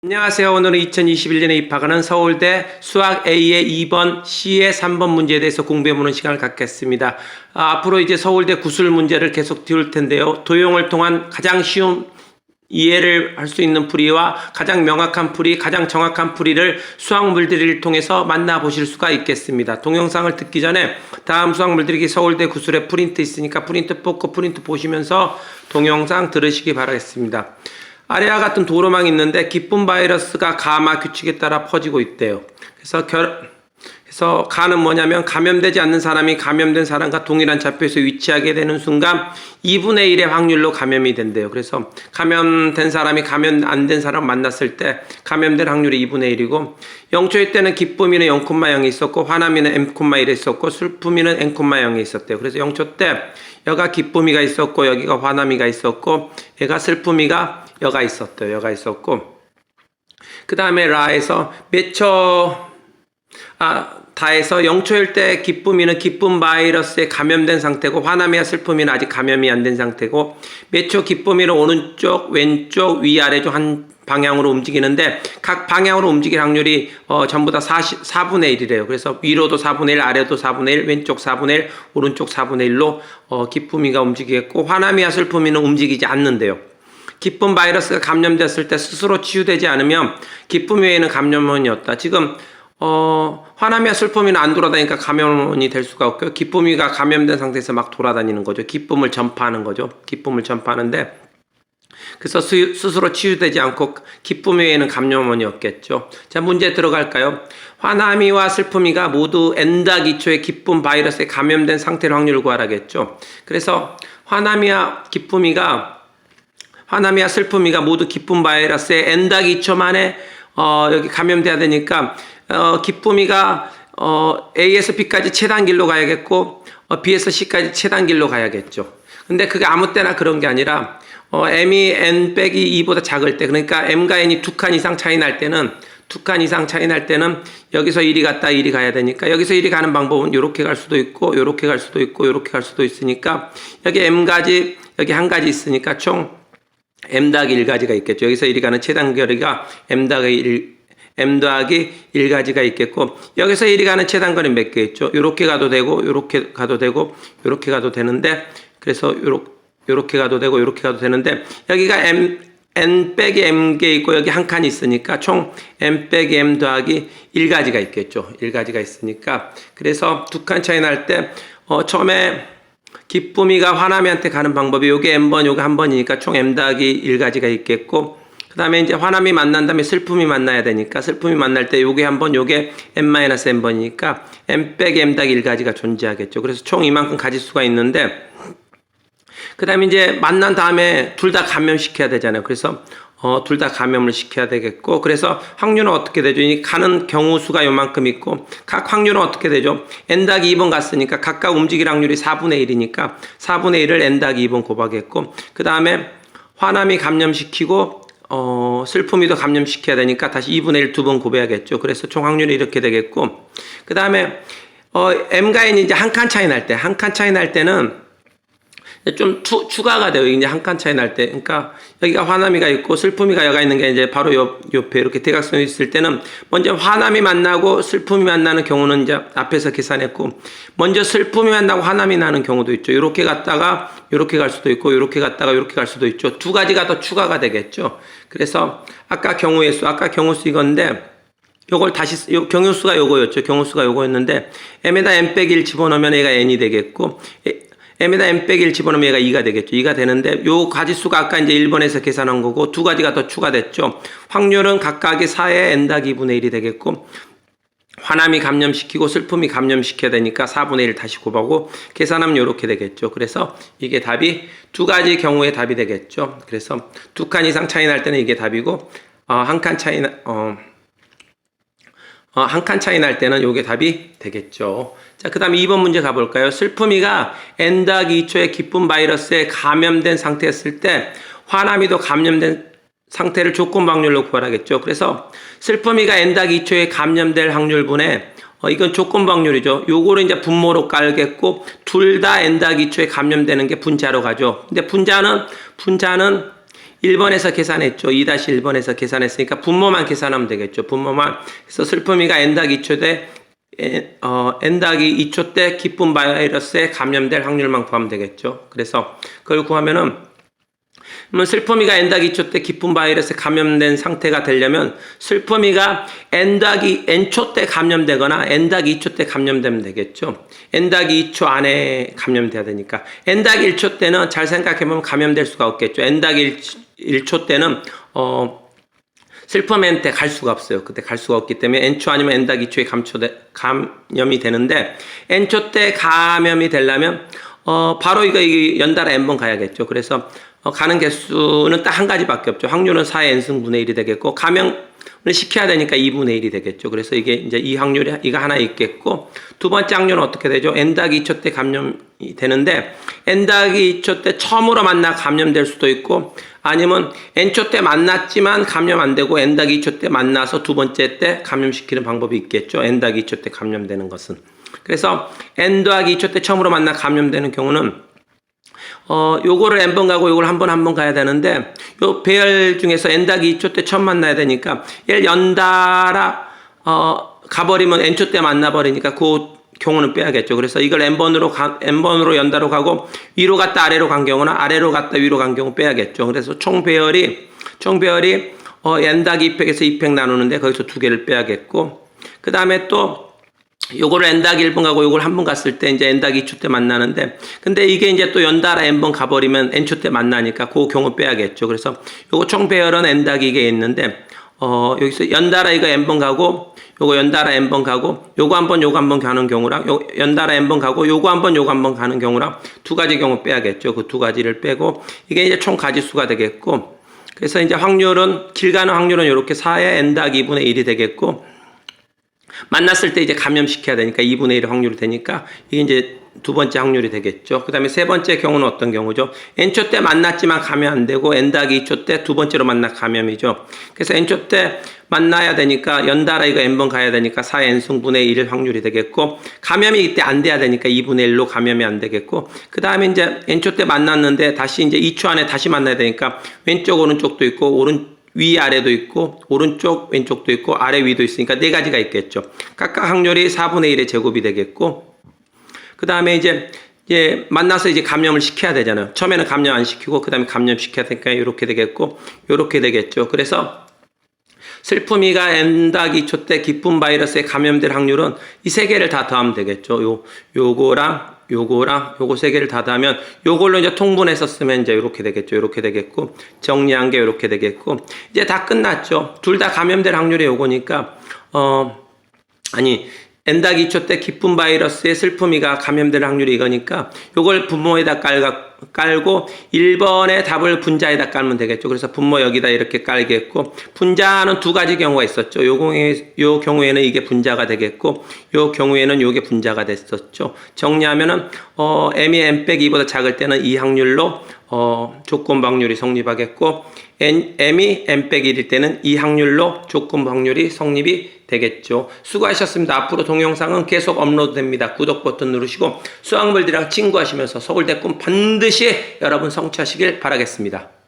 안녕하세요. 오늘은 2021년에 입학하는 서울대 수학 A의 2번, C의 3번 문제에 대해서 공부해보는 시간을 갖겠습니다. 앞으로 이제 서울대 구술 문제를 계속 띄울 텐데요. 도형을 통한 가장 쉬운 이해를 할 수 있는 풀이와 가장 명확한 풀이, 가장 정확한 풀이를 수학 물들이를 통해서 만나보실 수가 있겠습니다. 동영상을 듣기 전에 다음 수학 물들이기 서울대 구술에 프린트 있으니까 프린트 뽑고 프린트 보시면서 동영상 들으시기 바라겠습니다. 아래와 같은 도로망이 있는데 기쁜 바이러스가 가마 규칙에 따라 퍼지고 있대요. 그래서 가는 뭐냐면 감염되지 않는 사람이 감염된 사람과 동일한 좌표에서 위치하게 되는 순간 2분의 1의 확률로 감염이 된대요. 그래서 감염된 사람이 감염 안 된 사람 만났을 때 감염될 확률이 2분의 1이고 0초일 때는 기쁨이는 0,0이 있었고 화남이는 M,1이 있었고 슬픔이는 N,0이 있었대요. 그래서 0초 때 여가 기쁨이가 있었고 여기가 화남이가 있었고 얘가 슬픔이가 여가 있었대요. 여가 있었고 그 다음에 라에서 다에서 0초일 때 기쁨이는 기쁨 바이러스에 감염된 상태고 화남이와 슬픔이는 아직 감염이 안 된 상태고 몇 초 기쁨이는 오른쪽, 왼쪽, 위아래쪽 한 방향으로 움직이는데 각 방향으로 움직일 확률이 전부 다 4분의 1이래요. 그래서 위로도 4분의 1, 아래도 4분의 1, 왼쪽 4분의 1, 오른쪽 4분의 1로 기쁨이가 움직이겠고 화남이와 슬픔이는 움직이지 않는데요. 기쁨 바이러스가 감염됐을 때 스스로 치유되지 않으면 기쁨 외에는 감염원이 없다. 지금 화남이와 슬픔이는 안 돌아다니니까 감염원이 될 수가 없고요. 기쁨이가 감염된 상태에서 막 돌아다니는 거죠. 기쁨을 전파하는 거죠. 기쁨을 전파하는데 그래서 스스로 치유되지 않고 기쁨 외에는 감염원이 없겠죠. 자, 문제 들어갈까요? 화남이와 슬픔이가 모두 N-2초의 기쁨 바이러스에 감염된 상태의 확률을 구하라겠죠. 그래서 화남이와 슬픔이가 모두 기쁨 바이러스에 N-2초 만에 여기 감염돼야 되니까 기쁨이가 A에서 B까지 최단길로 가야겠고 B에서 C까지 최단길로 가야겠죠. 근데 그게 아무 때나 그런 게 아니라 M이 N 빼기 2보다 작을 때, 그러니까 M과 N이 2칸 이상 차이 날 때는 여기서 1이 갔다 1이 가야 되니까 여기서 1이 가는 방법은 이렇게 갈 수도 있고 이렇게 갈 수도 있고 이렇게 갈 수도 있으니까 여기 M가지 여기 한 가지 있으니까 총 M 더하기 1가지가 있겠죠. 여기서 1이 가는 최단거리가 M 더하기 1가지가 있겠고 여기서 1이 가는 최단거리는 몇 개 있죠. 이렇게 가도 되고 이렇게 가도 되고 이렇게 가도 되는데 그래서 이렇게 가도 되고 이렇게 가도 되는데 여기가 N 빼기 M개 있고 여기 한 칸이 있으니까 총 M 빼기 M 더하기 1가지가 있겠죠. 1가지가 있으니까 그래서 2칸 차이 날 때 처음에 기쁨이가 화남이한테 가는 방법이 요게 M번 요게 한 번이니까 총 M 더하기 1가지가 있겠고 그 다음에 이제 화남이 만난 다음에 슬픔이 만나야 되니까 슬픔이 만날 때 요게 한 번 요게 M-N번이니까 M 빼기 M 더하기 1가지가 존재하겠죠. 그래서 총 이만큼 가질 수가 있는데 그 다음에 이제 만난 다음에 둘 다 감염시켜야 되잖아요. 그래서 둘 다 감염을 시켜야 되겠고 그래서 확률은 어떻게 되죠? 이 가는 경우 수가 요만큼 있고 각 확률은 어떻게 되죠? N-2번 갔으니까 각각 움직일 확률이 4분의 1이니까 4분의 1을 N-2번 곱하겠고 그 다음에 화남이 감염시키고 슬픔이도 감염시켜야 되니까 다시 2분의 1 두 번 곱해야겠죠. 그래서 총 확률이 이렇게 되겠고 그 다음에 M과 N이 이제 한 칸 차이 날 때는 좀 추가가 돼요. 이제 한 칸 차이 날 때. 그러니까 여기가 화남이가 있고 슬픔이가 여가 있는 게 이제 바로 옆에 이렇게 대각선이 있을 때는 먼저 화남이 만나고 슬픔이 만나는 경우는 이제 앞에서 계산했고 먼저 슬픔이 만나고 화남이 나는 경우도 있죠. 이렇게 갔다가 이렇게 갈 수도 있고 이렇게 갔다가 이렇게 갈 수도 있죠. 두 가지가 더 추가가 되겠죠. 그래서 아까 경우 수 이건데 요걸 다시 경우수가 요거였죠. 경우수가 요거였는데 M에다 M 빼기 1 집어넣으면 얘가 N이 되겠고 M에다 M 빼기 1 집어넣으면 얘가 2가 되겠죠. 2가 되는데 요 가지수가 아까 이제 1번에서 계산한 거고 두 가지가 더 추가됐죠. 확률은 각각의 4의 N 더하기 2분의 1이 되겠고 화남이 감염시키고 슬픔이 감염시켜야 되니까 4분의 1 다시 곱하고 계산하면 이렇게 되겠죠. 그래서 이게 답이 두 가지 경우의 답이 되겠죠. 그래서 2칸 이상 차이 날 때는 이게 답이고 한 칸 차이 날 때는 요게 답이 되겠죠. 자, 그 다음에 2번 문제 가볼까요? 슬픔이가 N-2초의 기쁨 바이러스에 감염된 상태였을 때 화남이도 감염된 상태를 조건 확률로 구하라겠죠. 그래서 슬픔이가 N-2초에 감염될 확률분에 이건 조건 확률이죠. 요거를 이제 분모로 깔겠고 둘 다 N-2초에 감염되는 게 분자로 가죠. 근데 분자는 1번에서 계산했죠. 2-1번에서 계산했으니까 분모만 계산하면 되겠죠. 분모만. 그래서 슬픔이가 N-2초 대 N-2초 때 기쁜 바이러스에 감염될 확률만 구하면 되겠죠. 그래서 그걸 구하면은 슬픔이가 N-2초 때 기쁜 바이러스에 감염된 상태가 되려면 슬픔이가 N-초 때 감염되거나 N-2초 때 감염되면 되겠죠. N-2초 안에 감염돼야 되니까. N-1초 때는 잘 생각해보면 감염될 수가 없겠죠. N-1초 때는 슬픔한테 갈 수가 없어요. 그때 갈 수가 없기 때문에 N초 아니면 N-2초에 감염이 되는데 N초 때 감염이 되려면 바로 이거 연달아 N번 가야겠죠. 그래서 가는 개수는 딱 한 가지밖에 없죠. 확률은 4의 N승분의 1이 되겠고 감염을 시켜야 되니까 2분의 1이 되겠죠. 그래서 이게 이제 이 확률이 이거 하나 있겠고 두 번째 확률은 어떻게 되죠? N-2초 때 감염이 되는데 N-2초 때 처음으로 만나 감염될 수도 있고 아니면 N초 때 만났지만 감염 안 되고 N-2초 때 만나서 두 번째 때 감염시키는 방법이 있겠죠. N-2초 때 감염되는 것은. 그래서 N-2초 때 처음으로 만나 감염되는 경우는 요거를 N번 가고 요걸 한 번 가야 되는데 요 배열 중에서 N-2초 때 처음 만나야 되니까 얘를 연달아 가버리면 N초 때 만나버리니까 그 경우는 빼야겠죠. 그래서 이걸 N번으로 연달아 가고 위로 갔다 아래로 간 경우나 아래로 갔다 위로 간 경우 빼야겠죠. 그래서 총 배열이 N-2팩에서 2팩 나누는데 거기서 두 개를 빼야겠고 그 다음에 또 요거를 N-1번 가고 요걸 한 번 갔을 때 이제 N-2초 때 만나는데 근데 이게 이제 또 연달아 N번 가버리면 N초 때 만나니까 그 경우 빼야겠죠. 그래서 요거 총 배열은 N-2개 있는데 여기서 연달아 이거 N번 가고 요거 연달아 N번 가고 요거 한 번 요거 한 번 가는 경우랑 연달아 N번 가고 요거 한 번 가는 경우랑 두 가지 경우 빼야겠죠. 그 두 가지를 빼고 이게 이제 총 가지수가 되겠고 그래서 이제 확률은 길 가는 확률은 이렇게 4의 N-2분의 1이 되겠고 만났을 때 이제 감염시켜야 되니까 2분의 1 확률이 되니까 이게 이제 두 번째 확률이 되겠죠. 그 다음에 세 번째 경우는 어떤 경우죠? N초 때 만났지만 감염 안 되고 N-2초 때 두 번째로 만나 감염이죠. 그래서 N초 때 만나야 되니까 연달아 이거 N번 가야 되니까 4의 N승분의 1 확률이 되겠고 감염이 이때 안 돼야 되니까 2분의 1로 감염이 안 되겠고 그 다음에 이제 N초 때 만났는데 다시 이제 2초 안에 다시 만나야 되니까 왼쪽 오른쪽도 있고 위아래도 있고 오른쪽 왼쪽도 있고 아래 위도 있으니까 네 가지가 있겠죠. 각각 확률이 4분의 1의 제곱이 되겠고 그 다음에 이제 만나서 이제 감염을 시켜야 되잖아요. 처음에는 감염 안 시키고 그 다음에 감염시켜야 되니까 이렇게 되겠고 이렇게 되겠죠. 그래서 슬픔이가 N-2초 때 기쁜 바이러스에 감염될 확률은 이 세 개를 다 더하면 되겠죠. 요거랑 요거 세 개를 다 더하면 요걸로 이제 통분해서 쓰면 이제 이렇게 되겠죠. 이렇게 되겠고 정리한 게 이렇게 되겠고 이제 다 끝났죠. 둘 다 감염될 확률이 요거니까 N-2초 때 기쁜 바이러스의 슬픔이가 감염될 확률이 이거니까 요걸 분모에다 깔고 1번의 답을 분자에다 깔면 되겠죠. 그래서 분모 여기다 이렇게 깔겠고 분자는 두 가지 경우가 있었죠. 요 경우에는 이게 분자가 되겠고 요 경우에는 요게 분자가 됐었죠. 정리하면은 m이 n-2보다 작을 때는 이 확률로 조건 확률이 성립하겠고 m이 n-1일 때는 이 확률로 조건 확률이 성립이 되겠죠. 수고하셨습니다. 앞으로 동영상은 계속 업로드 됩니다. 구독 버튼 누르시고 수학물들이랑 친구하시면서 서울대 꿈 반드시 여러분 성취하시길 바라겠습니다.